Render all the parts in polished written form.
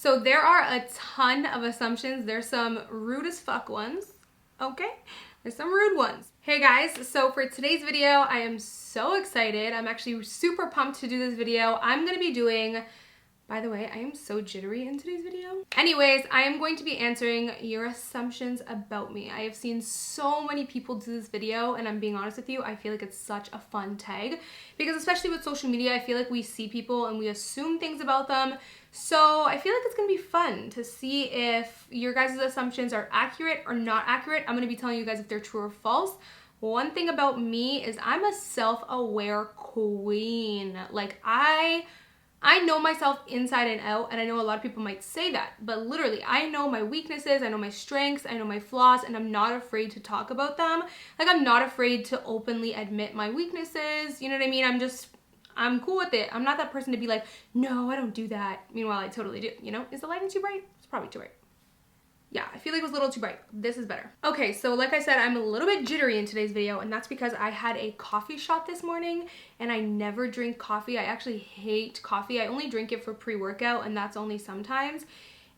So there are a ton of assumptions. There's some rude as fuck ones, okay? There's some rude ones. Hey guys, so for today's video, I am so excited. I'm actually super pumped to do this video. I'm gonna be doing, by the way, I am so jittery in today's video. Anyways, I am going to be answering your assumptions about me. I have seen so many people do this video, and I'm being honest with you, I feel like it's such a fun tag because especially with social media, I feel like we see people and we assume things about them. So I feel like it's gonna be fun to see if your guys' assumptions are accurate or not accurate. I'm gonna be telling you guys if they're true or false. One thing about me is I'm a self-aware queen. Like I know myself inside and out, and I know a lot of people might say that, but literally I know my weaknesses, I know my strengths, I know my flaws, and I'm not afraid to talk about them. Like I'm not afraid to openly admit my weaknesses, you know what I mean? I'm cool with it. I'm not that person to be like, no, I don't do that. Meanwhile, I totally do, you know? Is the lighting too bright? It's probably too bright. Yeah, I feel like it was a little too bright. This is better. Okay, so like I said, I'm a little bit jittery in today's video, and that's because I had a coffee shot this morning, and I never drink coffee. I actually hate coffee. I only drink it for pre-workout, and that's only sometimes.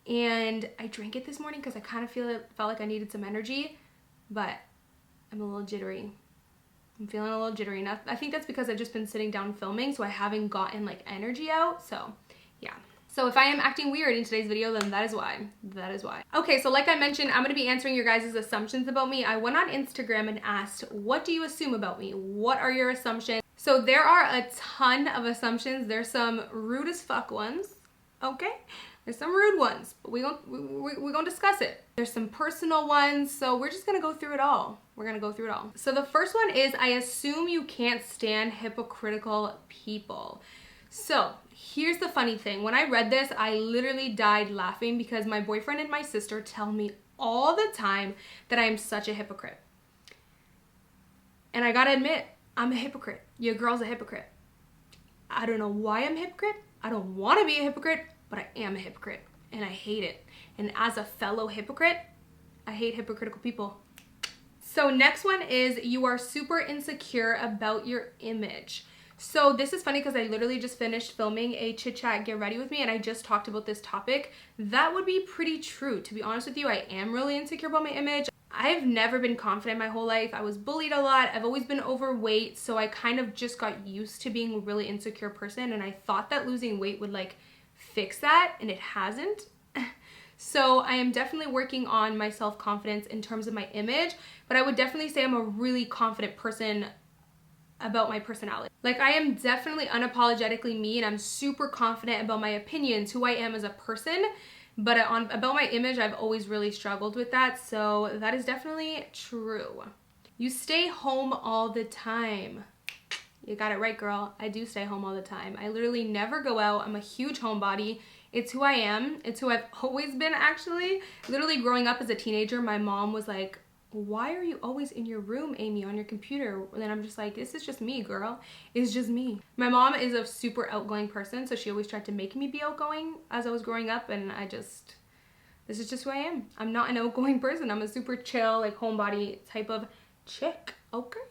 And I drank it this morning because I kind of felt like I needed some energy, but I'm a little jittery. I'm feeling a little jittery. And I think that's because I've just been sitting down filming, so I haven't gotten like energy out, so yeah. So if I am acting weird in today's video, then that is why. That is why. Okay, so like I mentioned, I'm gonna be answering your guys' assumptions about me. I went on Instagram and asked, what do you assume about me? What are your assumptions? So there are a ton of assumptions. There's some rude as fuck ones, okay? There's some rude ones, but we're gonna discuss it. There's some personal ones, so we're just gonna go through it all. We're gonna go through it all. So the first one is, I assume you can't stand hypocritical people. So here's the funny thing. When I read this, I literally died laughing because my boyfriend and my sister tell me all the time that I am such a hypocrite. And I gotta admit, I'm a hypocrite. Your girl's a hypocrite. I don't know why I'm a hypocrite. I don't wanna be a hypocrite, but I am a hypocrite and I hate it. And as a fellow hypocrite, I hate hypocritical people. So next one is, you are super insecure about your image. So this is funny because I literally just finished filming a chit chat get ready with me, and I just talked about this topic. That would be pretty true. To be honest with you, I am really insecure about my image. I've never been confident my whole life. I was bullied a lot. I've always been overweight, so I kind of just got used to being a really insecure person, and I thought that losing weight would like fix that, and it hasn't. So I am definitely working on my self-confidence in terms of my image, but I would definitely say I'm a really confident person about my personality. Like I am definitely unapologetically me, and I'm super confident about my opinions, who I am as a person, but about my image, I've always really struggled with that, so that is definitely true. You stay home all the time. You got it right, girl. I do stay home all the time. I literally never go out. I'm a huge homebody. It's who I am. It's who I've always been, actually. Literally growing up as a teenager, my mom was like, why are you always in your room, Amy, on your computer? And then I'm just like, this is just me, girl. It's just me. My mom is a super outgoing person, so she always tried to make me be outgoing as I was growing up, and this is just who I am. I'm not an outgoing person. I'm a super chill, like homebody type of chick, okay?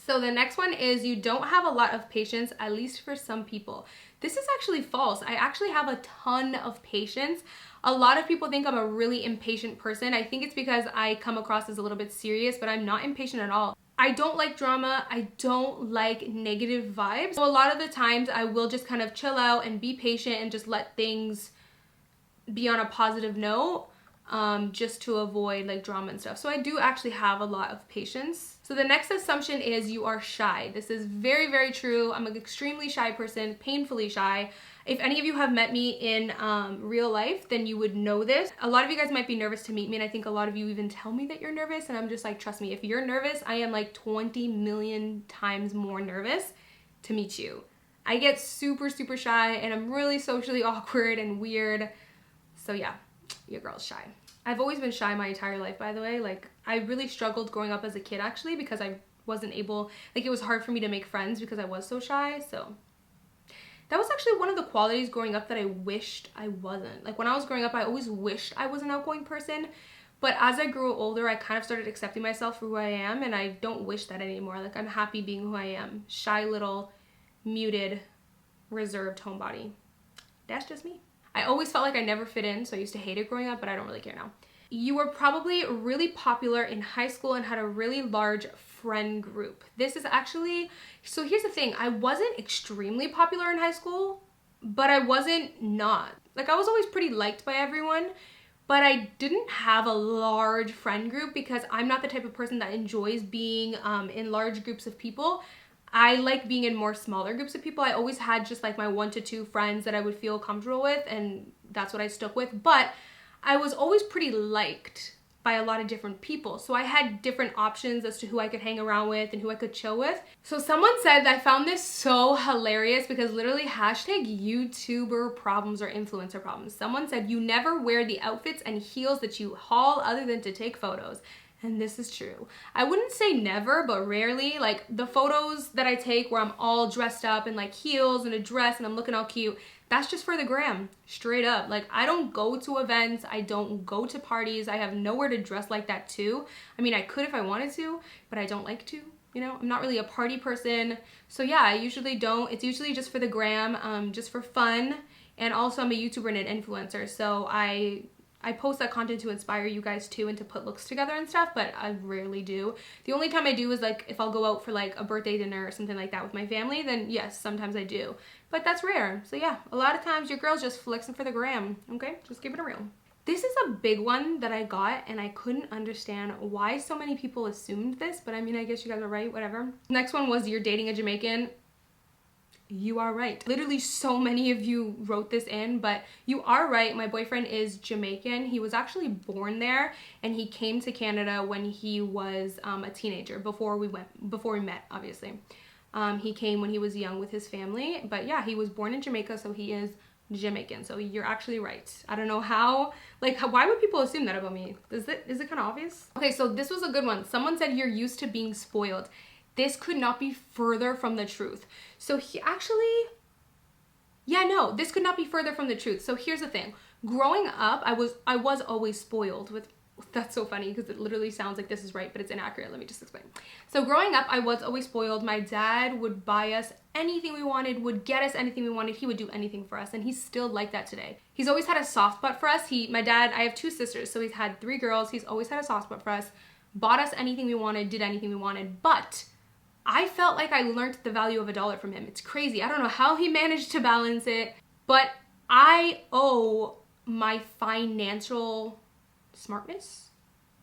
So the next one is, you don't have a lot of patience, at least for some people. This is actually false. I actually have a ton of patience. A lot of people think I'm a really impatient person. I think it's because I come across as a little bit serious, but I'm not impatient at all. I don't like drama. I don't like negative vibes. So a lot of the times I will just kind of chill out and be patient and just let things be on a positive note. Just to avoid like drama and stuff. So I do actually have a lot of patience. So the next assumption is, you are shy. This is very, very true. I'm an extremely shy person, painfully shy. If any of you have met me in real life, then you would know this. A lot of you guys might be nervous to meet me, and I think a lot of you even tell me that you're nervous, and I'm just like, trust me, if you're nervous, I am like 20 million times more nervous to meet you. I get super, super shy, and I'm really socially awkward and weird. So yeah, your girl's shy. I've always been shy my entire life, by the way. Like, I really struggled growing up as a kid, actually, because I wasn't able, like, it was hard for me to make friends because I was so shy. So that was actually one of the qualities growing up that I wished I wasn't. Like, when I was growing up, I always wished I was an outgoing person. But as I grew older, I kind of started accepting myself for who I am, and I don't wish that anymore. Like, I'm happy being who I am. Shy little, muted, reserved homebody. That's just me. I always felt like I never fit in, so I used to hate it growing up, but I don't really care now. You were probably really popular in high school and had a really large friend group. This is actually, so here's the thing, I wasn't extremely popular in high school, but I wasn't not. Like, I was always pretty liked by everyone, but I didn't have a large friend group because I'm not the type of person that enjoys being in large groups of people. I like being in more smaller groups of people. I always had just like my 1 to 2 friends that I would feel comfortable with, and that's what I stuck with. But I was always pretty liked by a lot of different people. So I had different options as to who I could hang around with and who I could chill with. So someone said, I found this so hilarious because literally #YouTuber problems or influencer problems. Someone said, you never wear the outfits and heels that you haul other than to take photos. And this is true. I wouldn't say never, but rarely. Like, the photos that I take where I'm all dressed up in like heels and a dress and I'm looking all cute, that's just for the gram, straight up. Like, I don't go to events, I don't go to parties, I have nowhere to dress like that too. I mean, I could if I wanted to, but I don't like to, you know? I'm not really a party person. So yeah, I usually don't. It's usually just for the gram, just for fun. And also I'm a YouTuber and an influencer, so I post that content to inspire you guys too and to put looks together and stuff, but I rarely do. The only time I do is like if I'll go out for like a birthday dinner or something like that with my family, then yes, sometimes I do. But that's rare. So yeah, a lot of times your girl's just flexing for the gram, okay? Just keep it real. This is a big one that I got and I couldn't understand why so many people assumed this, but I mean, I guess you guys are right, whatever. Next one was, you're dating a Jamaican. You are right. Literally so many of you wrote this in, but you are right. My boyfriend is Jamaican. He was actually born there and he came to Canada when he was a teenager, before we met, obviously. He came when he was young with his family, but yeah, he was born in Jamaica, so he is Jamaican. So you're actually right. I don't know how, like, why would people assume that about me? Is it kind of obvious? Okay, so this was a good one. Someone said you're used to being spoiled. This could not be further from the truth. So he actually, yeah, no, this could not be further from the truth. So here's the thing. Growing up, I was always spoiled with, that's so funny because it literally sounds like this is right, but it's inaccurate. Let me just explain. So growing up, I was always spoiled. My dad would buy us anything we wanted, would get us anything we wanted. He would do anything for us, and he's still like that today. He's always had a soft spot for us. My dad, I have 2 sisters, so he's had 3 girls. He's always had a soft spot for us, bought us anything we wanted, did anything we wanted, but I felt like I learned the value of $1 from him. It's crazy. I don't know how he managed to balance it, but I owe my financial smartness.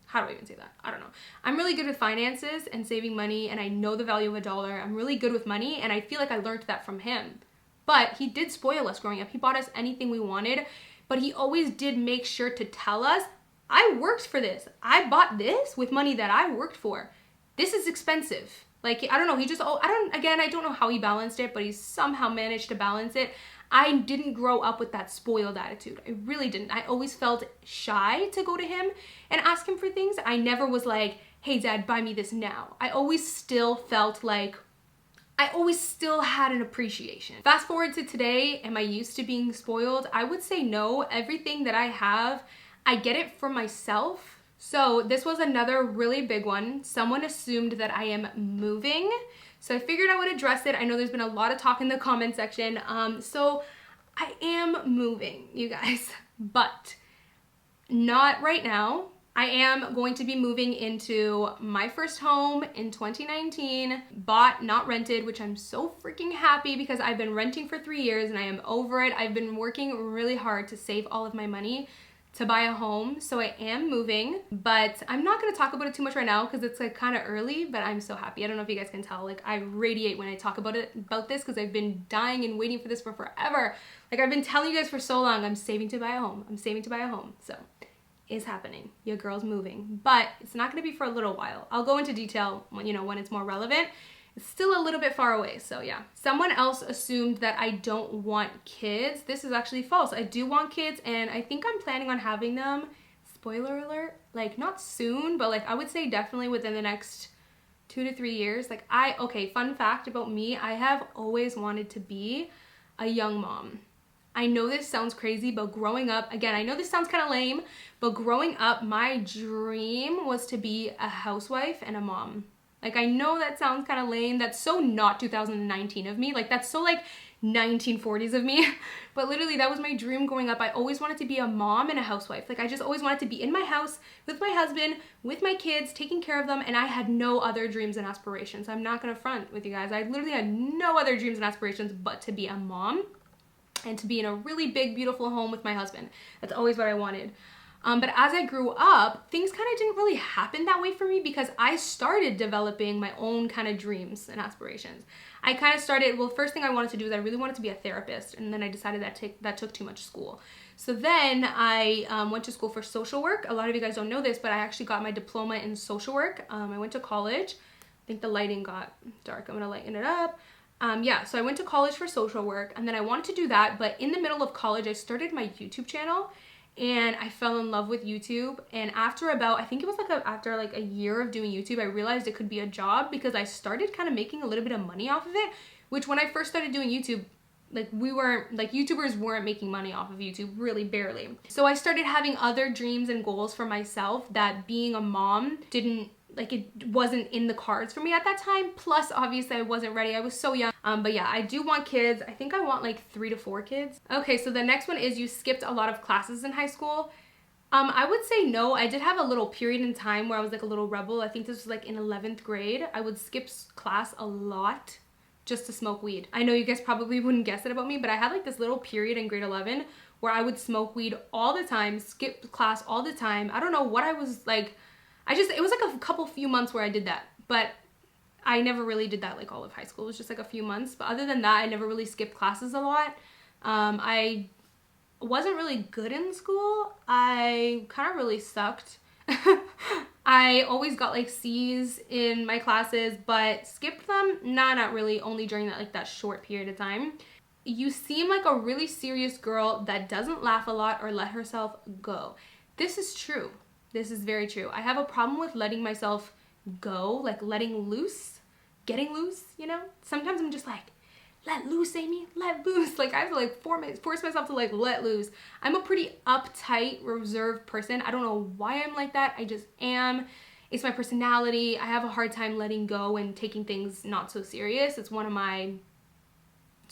How do I even say that? I don't know. I'm really good with finances and saving money, and I know the value of $1. I'm really good with money, and I feel like I learned that from him. But he did spoil us growing up. He bought us anything we wanted, but he always did make sure to tell us, I worked for this. I bought this with money that I worked for. This is expensive. Like, I don't know, I don't know how he balanced it, but he somehow managed to balance it. I didn't grow up with that spoiled attitude. I really didn't. I always felt shy to go to him and ask him for things. I never was like, hey dad, buy me this now. I always still felt like, I always still had an appreciation. Fast forward to today, am I used to being spoiled? I would say no. Everything that I have, I get it for myself. So this was another really big one. Someone assumed that I am moving. So I figured I would address it. I know there's been a lot of talk in the comment section. So I am moving, you guys, but not right now. I am going to be moving into my first home in 2019, bought, not rented, which I'm so freaking happy because I've been renting for 3 years and I am over it. I've been working really hard to save all of my money to buy a home, so I am moving, but I'm not gonna talk about it too much right now because it's like kind of early, but I'm so happy. I don't know if you guys can tell, like I radiate when I talk about this because I've been dying and waiting for this for forever. Like I've been telling you guys for so long, I'm saving to buy a home. I'm saving to buy a home, so it's happening. Your girl's moving, but it's not gonna be for a little while. I'll go into detail when, when it's more relevant. It's still a little bit far away, so yeah. Someone else assumed that I don't want kids. This is actually false. I do want kids, and I think I'm planning on having them, spoiler alert, like not soon, but like I would say definitely within the next 2 to 3 years. Like okay, fun fact about me, I have always wanted to be a young mom. I know this sounds crazy, but growing up, again, I know this sounds kind of lame, but growing up, my dream was to be a housewife and a mom. Like, I know that sounds kind of lame. That's so not 2019 of me. Like, that's so, like, 1940s of me. But literally that was my dream growing up. I always wanted to be a mom and a housewife. Like I just always wanted to be in my house with my husband, with my kids, taking care of them, and I had no other dreams and aspirations. I'm not gonna front with you guys. I literally had no other dreams and aspirations but to be a mom and to be in a really big, beautiful home with my husband. That's always what I wanted. But as I grew up, things kind of didn't really happen that way for me because I started developing my own kind of dreams and aspirations. I kind of started, well, first thing I wanted to do is I really wanted to be a therapist, and then I decided that took too much school. So then I went to school for social work. A lot of you guys don't know this, but I actually got my diploma in social work. I went to college. I think the lighting got dark. I'm gonna lighten it up. Yeah, so I went to college for social work, and then I wanted to do that, but in the middle of college, I started my YouTube channel, and I fell in love with YouTube. And after about, I think it was like after like a year of doing YouTube, I realized it could be a job because I started kind of making a little bit of money off of it, which when I first started doing YouTube, like YouTubers weren't making money off of YouTube, really barely. So I started having other dreams and goals for myself that being a mom it wasn't in the cards for me at that time. Plus, obviously, I wasn't ready. I was so young. But yeah, I do want kids. I think I want like 3 to 4 kids. Okay, so the next one is you skipped a lot of classes in high school. I would say no. I did have a little period in time where I was like a little rebel. I think this was like in 11th grade. I would skip class a lot just to smoke weed. I know you guys probably wouldn't guess it about me, but I had like this little period in grade 11 where I would smoke weed all the time, skip class all the time. I don't know what I was like. It was like a few months where I did that, but I never really did that like all of high school. It was just like a few months. But other than that, I never really skipped classes a lot. I wasn't really good in school. I kind of really sucked. I always got like C's in my classes, but skipped them? Nah, not really. Only during that short period of time. You seem like a really serious girl that doesn't laugh a lot or let herself go. This is true. This is very true. I have a problem with letting myself go, like letting loose, getting loose, you know? Sometimes I'm just like, let loose, Amy, let loose. Like I have to like force myself to like let loose. I'm a pretty uptight, reserved person. I don't know why I'm like that. I just am. It's my personality. I have a hard time letting go and taking things not so serious. It's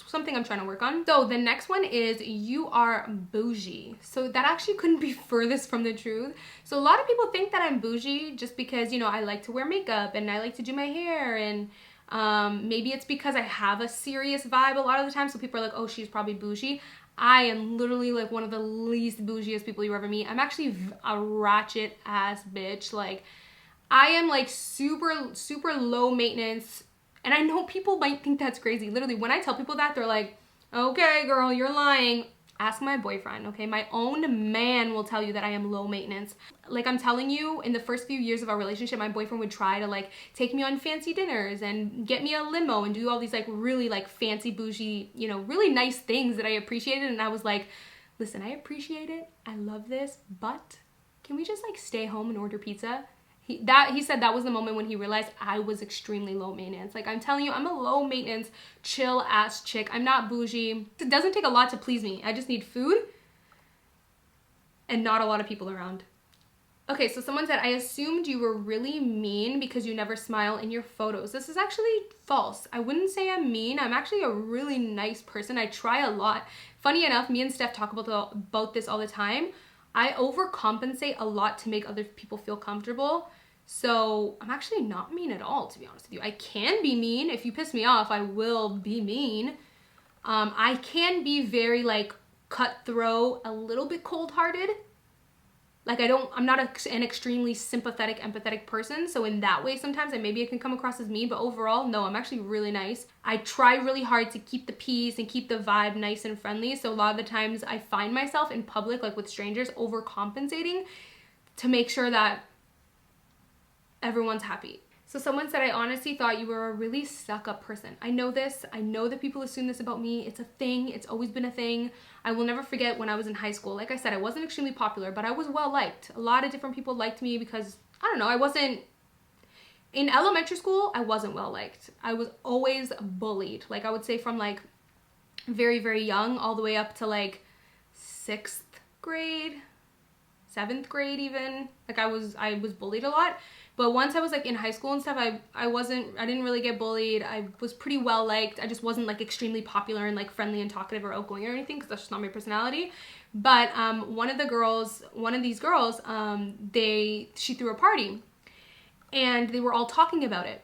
something I'm trying to work on. So the next one is you are bougie. So that actually couldn't be furthest from the truth. So a lot of people think that I'm bougie just because, you know, I like to wear makeup and I like to do my hair, and maybe it's because I have a serious vibe a lot of the time. So people are like, oh, she's probably bougie. I am literally like one of the least bougiest people you ever meet. I'm actually a ratchet ass bitch. Like I am like super, super low maintenance. And I know people might think that's crazy. Literally, when I tell people that, they're like, okay, girl, you're lying. Ask my boyfriend, okay? My own man will tell you that I am low maintenance. Like I'm telling you, in the first few years of our relationship, my boyfriend would try to like take me on fancy dinners and get me a limo and do all these like really like fancy bougie, you know, really nice things that I appreciated. And I was like, listen, I appreciate it. I love this, but can we just like stay home and order pizza? He said that was the moment when he realized I was extremely low maintenance. Like I'm telling you, I'm a low maintenance, chill ass chick. I'm not bougie. It doesn't take a lot to please me. I just need food and not a lot of people around. Okay, so someone said, I assumed you were really mean because you never smile in your photos. This is actually false. I wouldn't say I'm mean. I'm actually a really nice person. I try a lot. Funny enough, me and Steph talk about this all the time. I overcompensate a lot to make other people feel comfortable. So I'm actually not mean at all, to be honest with you. I can be mean. If you piss me off, I will be mean. I can be very like cutthroat, a little bit cold-hearted. Like I'm not an extremely sympathetic, empathetic person. So in that way, sometimes maybe it can come across as mean, but overall, no, I'm actually really nice. I try really hard to keep the peace and keep the vibe nice and friendly. So a lot of the times I find myself in public, like with strangers, overcompensating to make sure that everyone's happy. So someone said, I honestly thought you were a really stuck-up person. I know this. I know that people assume this about me. It's a thing. It's always been a thing. I will never forget when I was in high school. Like I said, I wasn't extremely popular, but I was well-liked. A lot of different people liked me because, I don't know, in elementary school, I wasn't well-liked. I was always bullied. Like I would say from like very, very young all the way up to like 6th grade, 7th grade even. Like I was bullied a lot. But once I was like in high school and stuff, I didn't really get bullied. I was pretty well liked. I just wasn't like extremely popular and like friendly and talkative or outgoing or anything, because that's just not my personality. But one of these girls, she threw a party and they were all talking about it.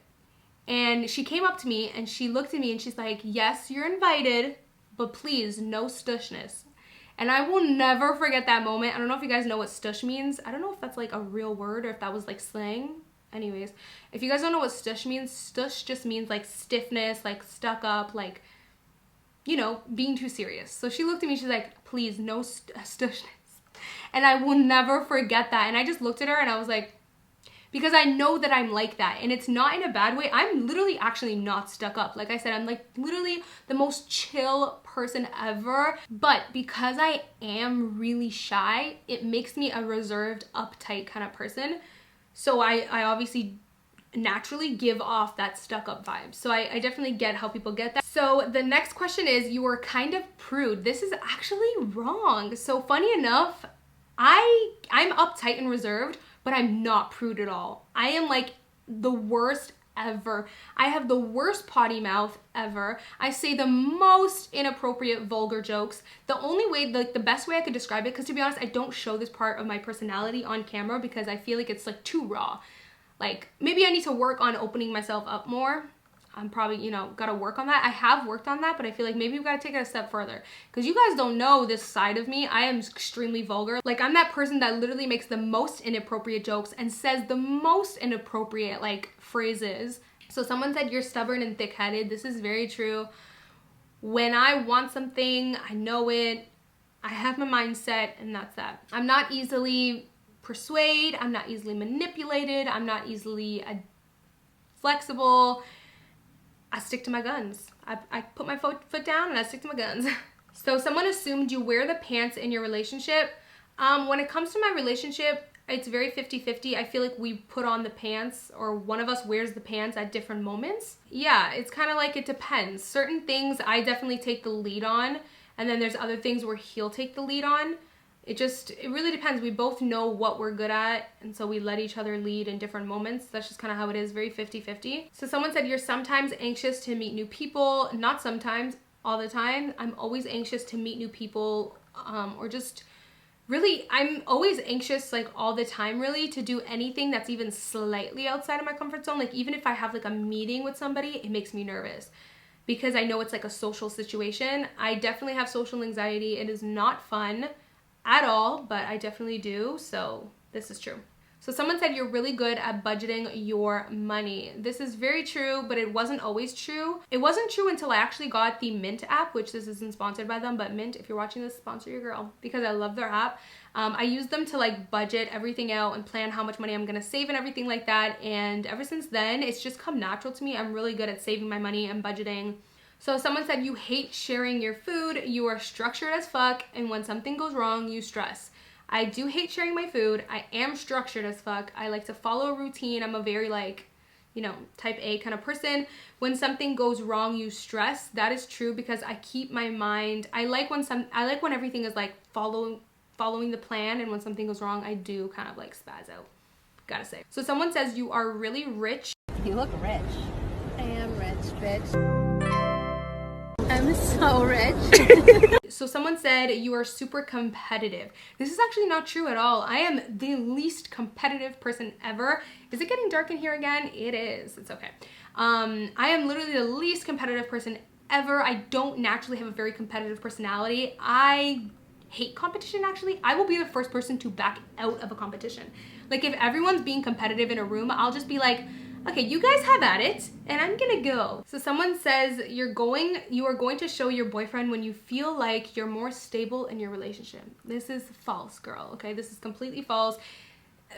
And she came up to me and she looked at me and she's like, yes, you're invited, but please, no stushness. And I will never forget that moment. I don't know if you guys know what stush means. I don't know if that's like a real word or if that was like slang. Anyways, if you guys don't know what stush means, stush just means like stiffness, like stuck up, like, you know, being too serious. So she looked at me, she's like, please, no stushness. And I will never forget that. And I just looked at her and I was like, because I know that I'm like that, and it's not in a bad way. I'm literally actually not stuck up. Like I said, I'm like literally the most chill person ever, but because I am really shy, it makes me a reserved, uptight kind of person. So I obviously naturally give off that stuck up vibe. So I definitely get how people get that. So the next question is, you are kind of prude. This is actually wrong. So funny enough, I'm uptight and reserved, but I'm not prude at all. I am like the worst ever. I have the worst potty mouth ever. I say the most inappropriate, vulgar jokes. The only way, like the best way I could describe it, because to be honest, I don't show this part of my personality on camera because I feel like it's like too raw. Like maybe I need to work on opening myself up more. I'm probably, you know, gotta work on that. I have worked on that, but I feel like maybe we've got to take it a step further, because you guys don't know this side of me. I am extremely vulgar. Like I'm that person that literally makes the most inappropriate jokes and says the most inappropriate like phrases. So someone said you're stubborn and thick-headed. This is very true. When I want something, I know it. I have my mindset, and that's that. I'm not easily persuaded. I'm not easily manipulated. I'm not easily flexible. I stick to my guns. I put my foot down and I stick to my guns. So someone assumed you wear the pants in your relationship. When it comes to my relationship, it's very 50-50. I feel like we put on the pants, or one of us wears the pants at different moments. Yeah, it's kind of like it depends. Certain things I definitely take the lead on, and then there's other things where he'll take the lead on. It really depends. We both know what we're good at, and so we let each other lead in different moments. That's just kind of how it is, very 50-50. So someone said you're sometimes anxious to meet new people. Not sometimes, all the time. I'm always anxious to meet new people, or just really, I'm always anxious like all the time really to do anything that's even slightly outside of my comfort zone. Like even if I have like a meeting with somebody, it makes me nervous because I know it's like a social situation. I definitely have social anxiety. It is not fun at all, but I definitely do, so this is true. So someone said you're really good at budgeting your money. This is very true, but it wasn't always true. It wasn't true until I actually got the Mint app, which this isn't sponsored by them, but Mint, if you're watching this, sponsor your girl, because I love their app. I use them to like budget everything out and plan how much money I'm gonna save and everything like that, and ever since then, it's just come natural to me. I'm really good at saving my money and budgeting. So someone said you hate sharing your food, you are structured as fuck, and when something goes wrong, you stress. I do hate sharing my food. I am structured as fuck. I like to follow a routine. I'm a very like, you know, type A kind of person. When something goes wrong, you stress. That is true because I keep my mind. I like when everything is like following the plan, and when something goes wrong, I do kind of like spaz out. Gotta say. So someone says you are really rich. You look rich. I am rich, bitch. I'm so rich. So someone said you are super competitive. This is actually not true at all. I am the least competitive person ever. Is it getting dark in here again? It is. It's okay. I am literally the least competitive person ever. I don't naturally have a very competitive personality. I hate competition, actually. I will be the first person to back out of a competition. Like if everyone's being competitive in a room, I'll just be like, okay, you guys have at it, and I'm gonna go. So someone says you are going to show your boyfriend when you feel like you're more stable in your relationship. This is false, girl, okay? This is completely false.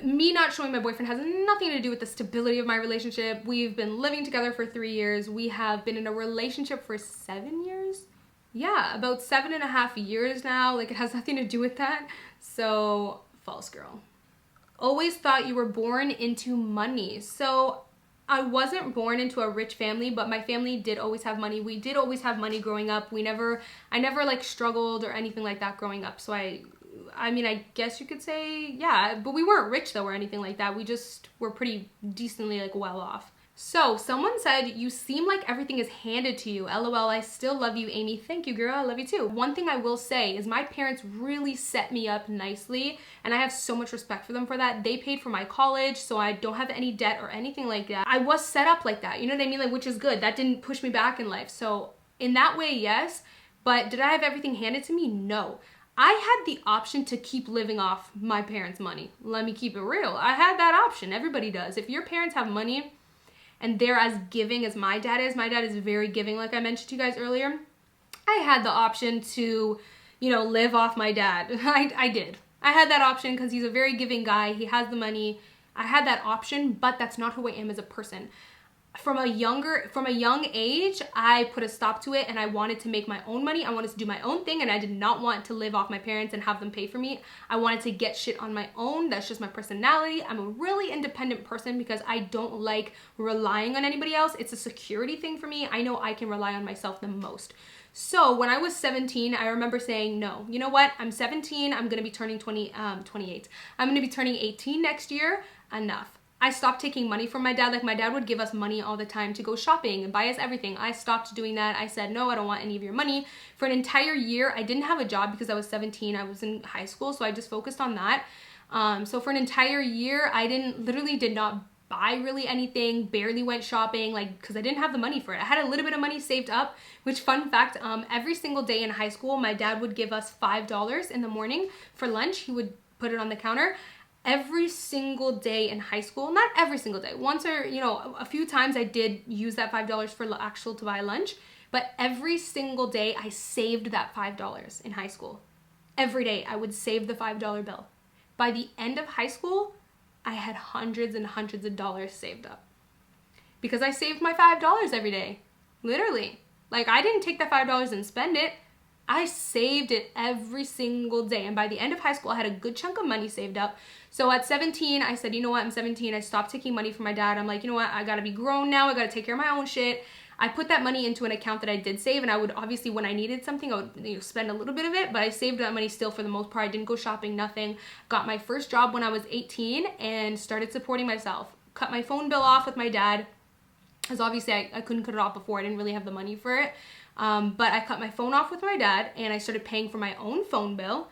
Me not showing my boyfriend has nothing to do with the stability of my relationship. We've been living together for 3 years. We have been in a relationship for 7 years? Yeah, about 7.5 years now. Like, it has nothing to do with that. So, false, girl. Always thought you were born into money. So, I wasn't born into a rich family, but my family did always have money. We did always have money growing up. I never like struggled or anything like that growing up. So I I mean, I guess you could say, yeah, but we weren't rich though or anything like that. We just were pretty decently like well off. So someone said, you seem like everything is handed to you. LOL, I still love you, Amy. Thank you, girl. I love you too. One thing I will say is my parents really set me up nicely, and I have so much respect for them for that. They paid for my college, so I don't have any debt or anything like that. I was set up like that, you know what I mean? Like, which is good. That didn't push me back in life. So in that way, yes. But did I have everything handed to me? No. I had the option to keep living off my parents' money. Let me keep it real. I had that option. Everybody does. If your parents have money and they're as giving as my dad is very giving, like I mentioned to you guys earlier, I had the option to, you know, live off my dad. I did. I had that option because he's a very giving guy. He has the money. I had that option, but that's not who I am as a person. From a young age, I put a stop to it and I wanted to make my own money. I wanted to do my own thing, and I did not want to live off my parents and have them pay for me. I wanted to get shit on my own. That's just my personality. I'm a really independent person because I don't like relying on anybody else. It's a security thing for me. I know I can rely on myself the most. So when I was 17, I remember saying, no, you know what? I'm 17. I'm going to be turning 28. I'm going to be turning 18 next year. Enough. I stopped taking money from my dad. Like, my dad would give us money all the time to go shopping and buy us everything. I stopped doing that. I said, no, I don't want any of your money. For an entire year, I didn't have a job because I was 17. I was in high school, so I just focused on that. So for an entire year, I literally did not buy really anything, barely went shopping, like, because I didn't have the money for it. I had a little bit of money saved up, which, fun fact, every single day in high school, my dad would give us $5 in the morning for lunch. He would put it on the counter. Every single day in high school, not every single day, once or, you know, a few times I did use that $5 for actual to buy lunch, but every single day I saved that $5 in high school. Every day I would save the $5 bill. By the end of high school, I had hundreds and hundreds of dollars saved up because I saved my $5 every day, literally. Like, I didn't take that $5 and spend it. I saved it every single day. And by the end of high school, I had a good chunk of money saved up. So at 17, I said, you know what? I'm 17. I stopped taking money from my dad. I'm like, you know what? I got to be grown now. I got to take care of my own shit. I put that money into an account that I did save, and I would obviously, when I needed something, I would, you know, spend a little bit of it, but I saved that money still for the most part. I didn't go shopping, nothing. Got my first job when I was 18 and started supporting myself. Cut my phone bill off with my dad, because obviously I couldn't cut it off before. I didn't really have the money for it. But I cut my phone off with my dad, and I started paying for my own phone bill.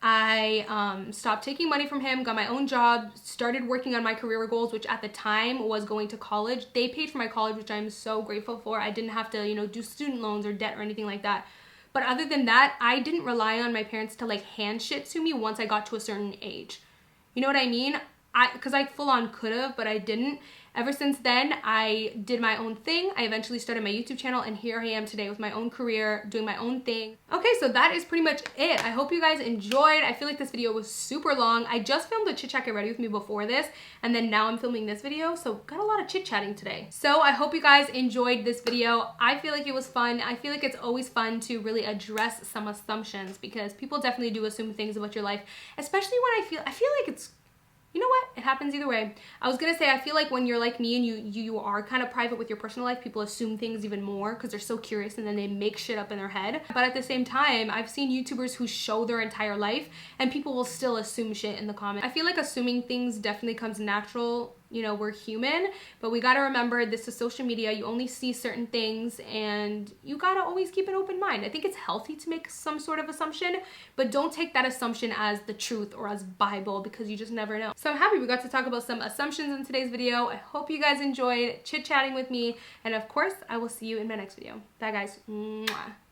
I stopped taking money from him, got my own job, started working on my career goals, which at the time was going to college. They paid for my college, which I'm so grateful for. I didn't have to, you know, do student loans or debt or anything like that. But other than that, I didn't rely on my parents to, like, hand shit to me once I got to a certain age. You know what I mean? Because I full on could have, but I didn't. Ever since then, I did my own thing. I eventually started my YouTube channel, and here I am today with my own career, doing my own thing. Okay, so that is pretty much it. I hope you guys enjoyed. I feel like this video was super long. I just filmed a chit chat get ready with me before this, and then now I'm filming this video, so got a lot of chit chatting today. So I hope you guys enjoyed this video. I feel like it was fun. I feel like it's always fun to really address some assumptions, because people definitely do assume things about your life, especially when I feel like it's, you know what? It happens either way. I was gonna say, I feel like when you're like me and you are kind of private with your personal life, people assume things even more because they're so curious, and then they make shit up in their head. But at the same time, I've seen YouTubers who show their entire life and people will still assume shit in the comments. I feel like assuming things definitely comes natural. You know, we're human, but we gotta remember this is social media. You only see certain things, and you gotta always keep an open mind. I think it's healthy to make some sort of assumption, but don't take that assumption as the truth or as Bible, because you just never know. So I'm happy we got to talk about some assumptions in today's video. I hope you guys enjoyed chit-chatting with me, and of course, I will see you in my next video. Bye guys. Mwah.